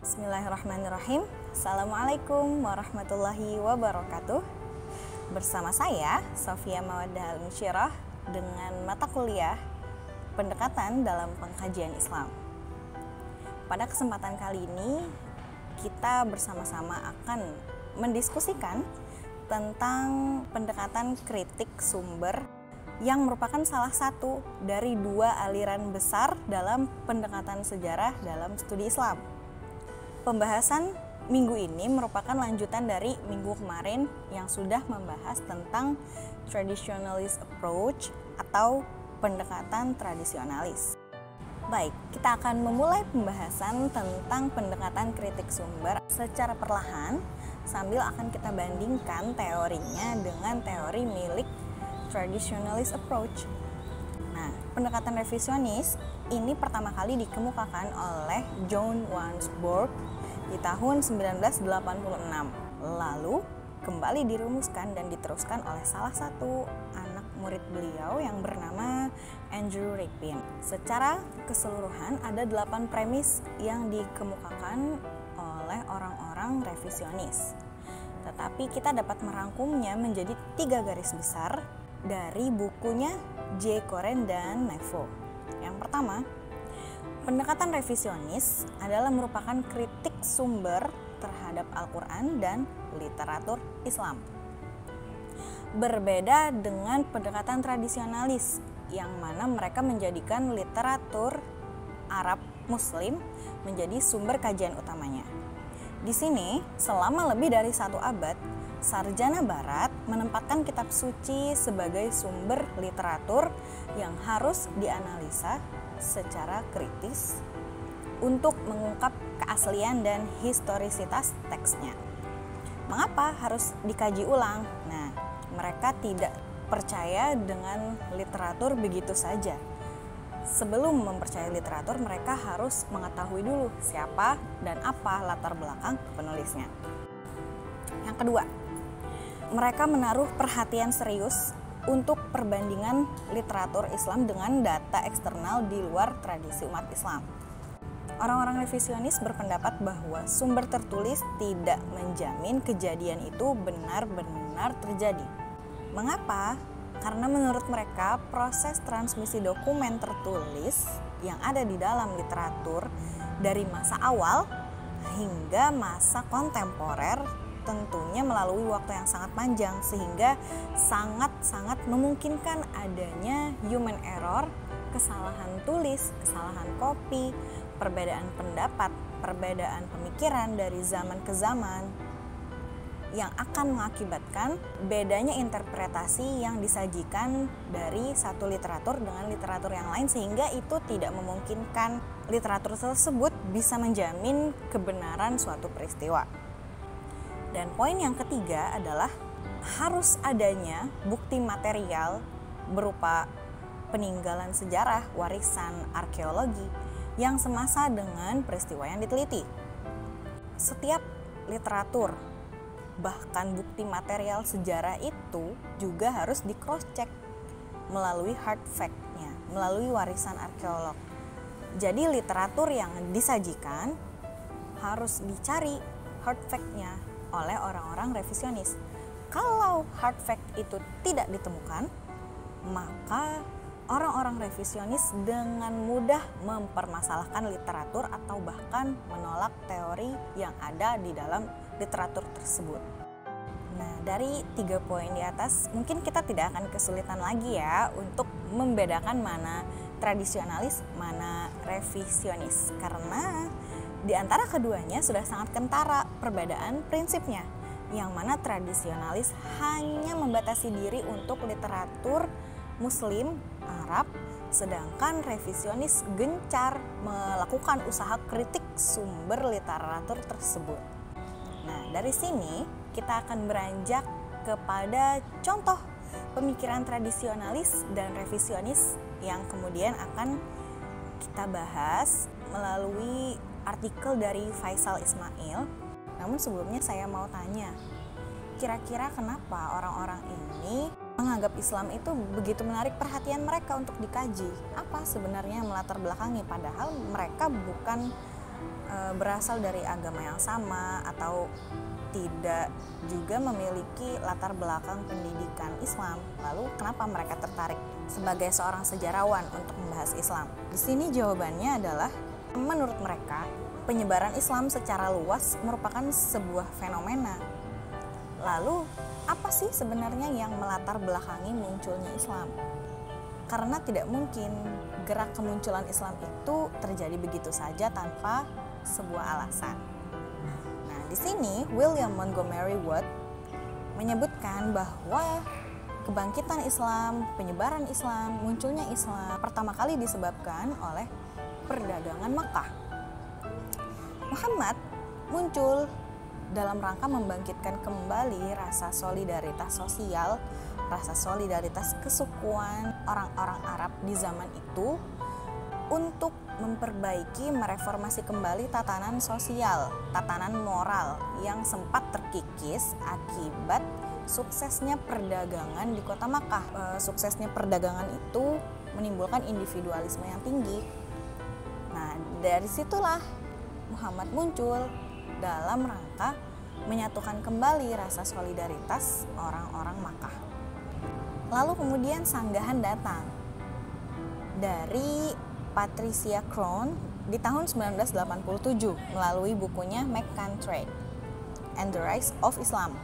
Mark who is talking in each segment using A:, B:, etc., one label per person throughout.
A: Bismillahirrahmanirrahim. Assalamualaikum warahmatullahi wabarakatuh. Bersama saya, Sofia Mawaddah Al-Musyirah, dengan mata kuliah Pendekatan dalam Pengkajian Islam. Pada kesempatan kali ini, kita bersama-sama akan mendiskusikan tentang pendekatan kritik sumber yang merupakan salah satu dari dua aliran besar dalam pendekatan sejarah dalam studi Islam. Pembahasan minggu ini merupakan lanjutan dari minggu kemarin yang sudah membahas tentang traditionalist approach atau pendekatan tradisionalis. Baik, kita akan memulai pembahasan tentang pendekatan kritik sumber secara perlahan sambil akan kita bandingkan teorinya dengan teori milik traditionalist approach. Nah, pendekatan revisionis ini pertama kali dikemukakan oleh John Wansburg di tahun 1986. Lalu kembali dirumuskan dan diteruskan oleh salah satu anak murid beliau yang bernama Andrew Ripin. Secara keseluruhan ada 8 premis yang dikemukakan oleh orang-orang revisionis. Tetapi kita dapat merangkumnya menjadi 3 garis besar dari bukunya J. Koren dan Nevo. Yang pertama, pendekatan revisionis adalah merupakan kritik sumber terhadap Al-Quran dan literatur Islam. Berbeda dengan pendekatan tradisionalis, yang mana mereka menjadikan literatur Arab Muslim menjadi sumber kajian utamanya. Di sini, selama lebih dari 1 abad, sarjana Barat menempatkan kitab suci sebagai sumber literatur yang harus dianalisa secara kritis untuk mengungkap keaslian dan historisitas teksnya. Mengapa harus dikaji ulang? Nah, mereka tidak percaya dengan literatur begitu saja. Sebelum mempercayai literatur, mereka harus mengetahui dulu siapa dan apa latar belakang penulisnya. Yang kedua, mereka menaruh perhatian serius untuk perbandingan literatur Islam dengan data eksternal di luar tradisi umat Islam. Orang-orang revisionis berpendapat bahwa sumber tertulis tidak menjamin kejadian itu benar-benar terjadi. Mengapa? Karena menurut mereka proses transmisi dokumen tertulis yang ada di dalam literatur dari masa awal hingga masa kontemporer tentunya melalui waktu yang sangat panjang, sehingga sangat-sangat memungkinkan adanya human error, kesalahan tulis, kesalahan copy, perbedaan pendapat, perbedaan pemikiran dari zaman ke zaman yang akan mengakibatkan bedanya interpretasi yang disajikan dari satu literatur dengan literatur yang lain, sehingga itu tidak memungkinkan literatur tersebut bisa menjamin kebenaran suatu peristiwa. Dan poin yang ketiga adalah harus adanya bukti material berupa peninggalan sejarah, warisan arkeologi yang semasa dengan peristiwa yang diteliti. Setiap literatur, bahkan bukti material sejarah itu juga harus di cross check melalui hard fact-nya, melalui warisan arkeolog. Jadi literatur yang disajikan harus dicari hard fact-nya oleh orang-orang revisionis. Kalau hard fact itu tidak ditemukan, maka orang-orang revisionis dengan mudah mempermasalahkan literatur atau bahkan menolak teori yang ada di dalam literatur tersebut. Nah, dari 3 poin di atas, mungkin kita tidak akan kesulitan lagi ya untuk membedakan mana tradisionalis, mana revisionis, karena di antara keduanya sudah sangat kentara perbedaan prinsipnya, yang mana tradisionalis hanya membatasi diri untuk literatur Muslim, Arab, sedangkan revisionis gencar melakukan usaha kritik sumber literatur tersebut. Nah, dari sini kita akan beranjak kepada contoh pemikiran tradisionalis dan revisionis yang kemudian akan kita bahas melalui artikel dari Faisal Ismail. Namun sebelumnya saya mau tanya, kira-kira kenapa orang-orang ini menganggap Islam itu begitu menarik perhatian mereka untuk dikaji? Apa sebenarnya yang melatar belakangi? Padahal mereka bukan berasal dari agama yang sama atau tidak juga memiliki latar belakang pendidikan Islam. Lalu kenapa mereka tertarik sebagai seorang sejarawan untuk membahas Islam? Di sini jawabannya adalah menurut mereka penyebaran Islam secara luas merupakan sebuah fenomena. Lalu apa sih sebenarnya yang melatar belakangi munculnya Islam? Karena tidak mungkin gerak kemunculan Islam itu terjadi begitu saja tanpa sebuah alasan. Nah, di sini William Montgomery Watt menyebutkan bahwa kebangkitan Islam, penyebaran Islam, munculnya Islam pertama kali disebabkan oleh perdagangan Makkah. Muhammad muncul dalam rangka membangkitkan kembali rasa solidaritas sosial, rasa solidaritas kesukuan orang-orang Arab di zaman itu untuk memperbaiki, mereformasi kembali tatanan sosial, tatanan moral yang sempat terkikis akibat suksesnya perdagangan di kota Makkah. Suksesnya perdagangan itu menimbulkan individualisme yang tinggi. Nah, dari situlah Muhammad muncul dalam rangka menyatukan kembali rasa solidaritas orang-orang Makkah. Lalu kemudian sanggahan datang dari Patricia Crone di tahun 1987 melalui bukunya Meccan Trade and the Rise of Islam.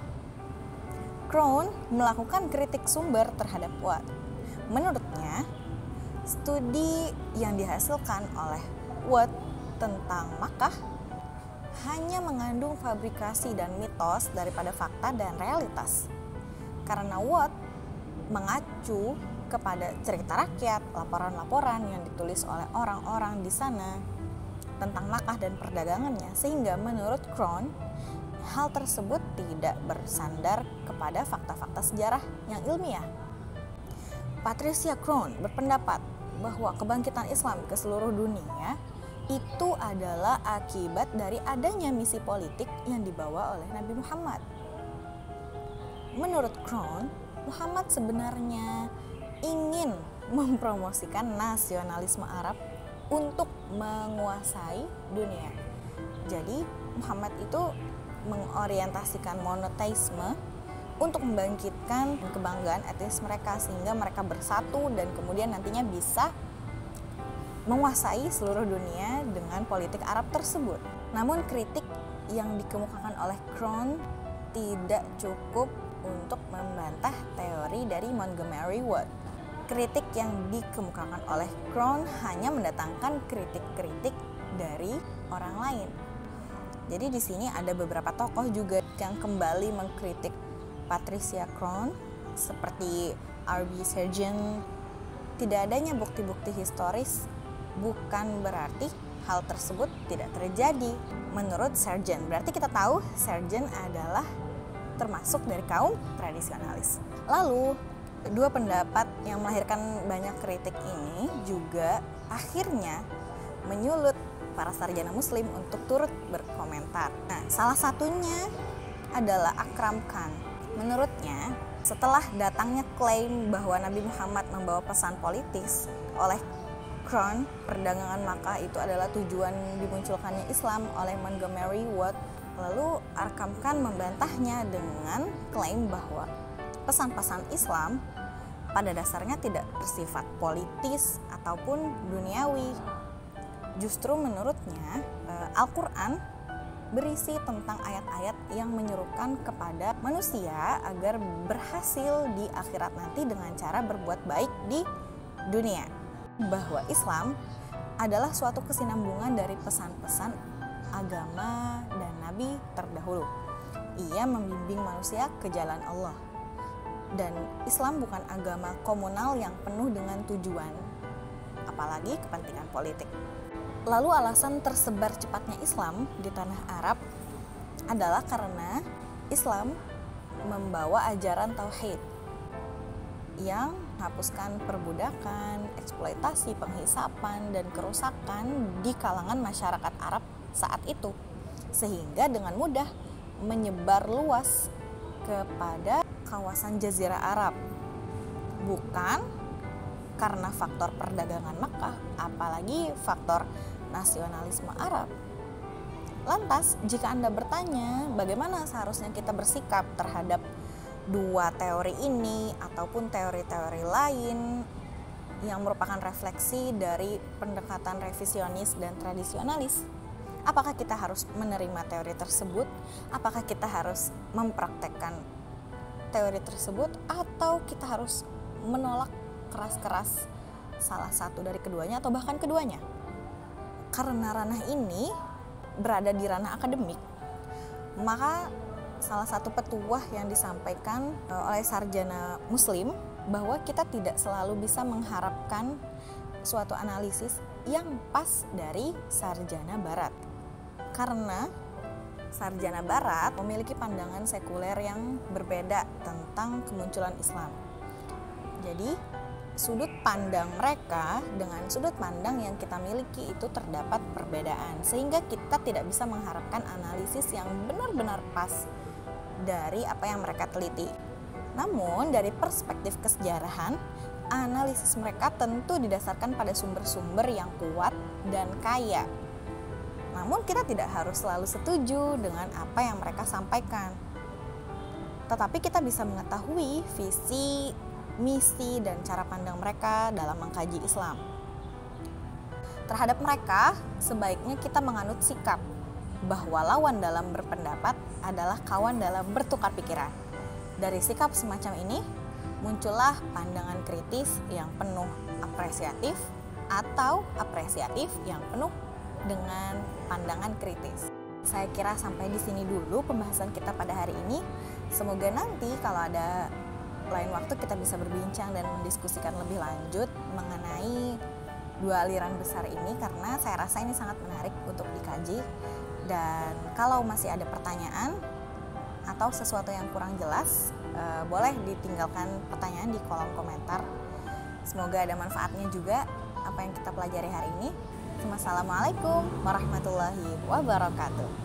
A: Crone melakukan kritik sumber terhadap Watt. Menurutnya, studi yang dihasilkan oleh Watt tentang Makkah hanya mengandung fabrikasi dan mitos daripada fakta dan realitas. Karena Watt mengacu kepada cerita rakyat, laporan-laporan yang ditulis oleh orang-orang di sana tentang Makkah dan perdagangannya, sehingga menurut Crone hal tersebut tidak bersandar kepada fakta-fakta sejarah yang ilmiah. Patricia Crone berpendapat bahwa kebangkitan Islam ke seluruh dunia itu adalah akibat dari adanya misi politik yang dibawa oleh Nabi Muhammad. Menurut Crone, Muhammad sebenarnya ingin mempromosikan nasionalisme Arab untuk menguasai dunia. Jadi Muhammad itu mengorientasikan monoteisme untuk membangkitkan kebanggaan etnis mereka sehingga mereka bersatu dan kemudian nantinya bisa menguasai seluruh dunia dengan politik Arab tersebut. Namun kritik yang dikemukakan oleh Crone tidak cukup untuk membantah teori dari Montgomery Watt. Kritik yang dikemukakan oleh Crone hanya mendatangkan kritik-kritik dari orang lain. Jadi di sini ada beberapa tokoh juga yang kembali mengkritik Patricia Crone seperti R.B. Sargent. Tidak adanya bukti-bukti historis bukan berarti hal tersebut tidak terjadi. Menurut Sargent, berarti kita tahu Sargent adalah termasuk dari kaum tradisionalis. Lalu, dua pendapat yang melahirkan banyak kritik ini juga akhirnya menyulut para sarjana muslim untuk turut berkomentar. Nah, salah satunya adalah Akram Khan. Menurutnya, setelah datangnya klaim bahwa Nabi Muhammad membawa pesan politis oleh Crone, perdagangan Makkah itu adalah tujuan dimunculkannya Islam oleh Montgomery Watt. Lalu Akram Khan membantahnya dengan klaim bahwa pesan-pesan Islam pada dasarnya tidak bersifat politis ataupun duniawi. Justru menurutnya Al-Quran berisi tentang ayat-ayat yang menyerukan kepada manusia agar berhasil di akhirat nanti dengan cara berbuat baik di dunia. Bahwa Islam adalah suatu kesinambungan dari pesan-pesan agama dan Nabi terdahulu. Ia membimbing manusia ke jalan Allah. Dan Islam bukan agama komunal yang penuh dengan tujuan, apalagi kepentingan politik. Lalu alasan tersebar cepatnya Islam di tanah Arab adalah karena Islam membawa ajaran tauhid yang menghapuskan perbudakan, eksploitasi, penghisapan, dan kerusakan di kalangan masyarakat Arab saat itu, sehingga dengan mudah menyebar luas kepada kawasan Jazirah Arab. Bukan karena faktor perdagangan Makkah, apalagi faktor nasionalisme Arab, Lantas, jika Anda bertanya bagaimana seharusnya kita bersikap terhadap dua teori ini ataupun teori-teori lain yang merupakan refleksi dari pendekatan revisionis dan tradisionalis, apakah kita harus menerima teori tersebut? Apakah kita harus mempraktekkan teori tersebut? Atau kita harus menolak keras-keras salah satu dari keduanya atau bahkan keduanya? Karena ranah ini berada di ranah akademik, maka salah satu petuah yang disampaikan oleh sarjana Muslim bahwa kita tidak selalu bisa mengharapkan suatu analisis yang pas dari sarjana Barat, karena sarjana Barat memiliki pandangan sekuler yang berbeda tentang kemunculan Islam. Jadi sudut pandang mereka dengan sudut pandang yang kita miliki itu terdapat perbedaan, sehingga kita tidak bisa mengharapkan analisis yang benar-benar pas dari apa yang mereka teliti. Namun dari perspektif kesejarahan, analisis mereka tentu didasarkan pada sumber-sumber yang kuat dan kaya. Namun kita tidak harus selalu setuju dengan apa yang mereka sampaikan, tetapi kita bisa mengetahui visi, misi, dan cara pandang mereka dalam mengkaji Islam. Terhadap mereka, sebaiknya kita menganut sikap bahwa lawan dalam berpendapat adalah kawan dalam bertukar pikiran. Dari sikap semacam ini, muncullah pandangan kritis yang penuh apresiatif atau apresiatif yang penuh dengan pandangan kritis. Saya kira sampai di sini dulu pembahasan kita pada hari ini. Semoga nanti kalau ada lain waktu kita bisa berbincang dan mendiskusikan lebih lanjut mengenai dua aliran besar ini, karena saya rasa ini sangat menarik untuk dikaji. Dan kalau masih ada pertanyaan atau sesuatu yang kurang jelas, boleh ditinggalkan pertanyaan di kolom komentar. Semoga ada manfaatnya juga apa yang kita pelajari hari ini. Wassalamualaikum warahmatullahi wabarakatuh.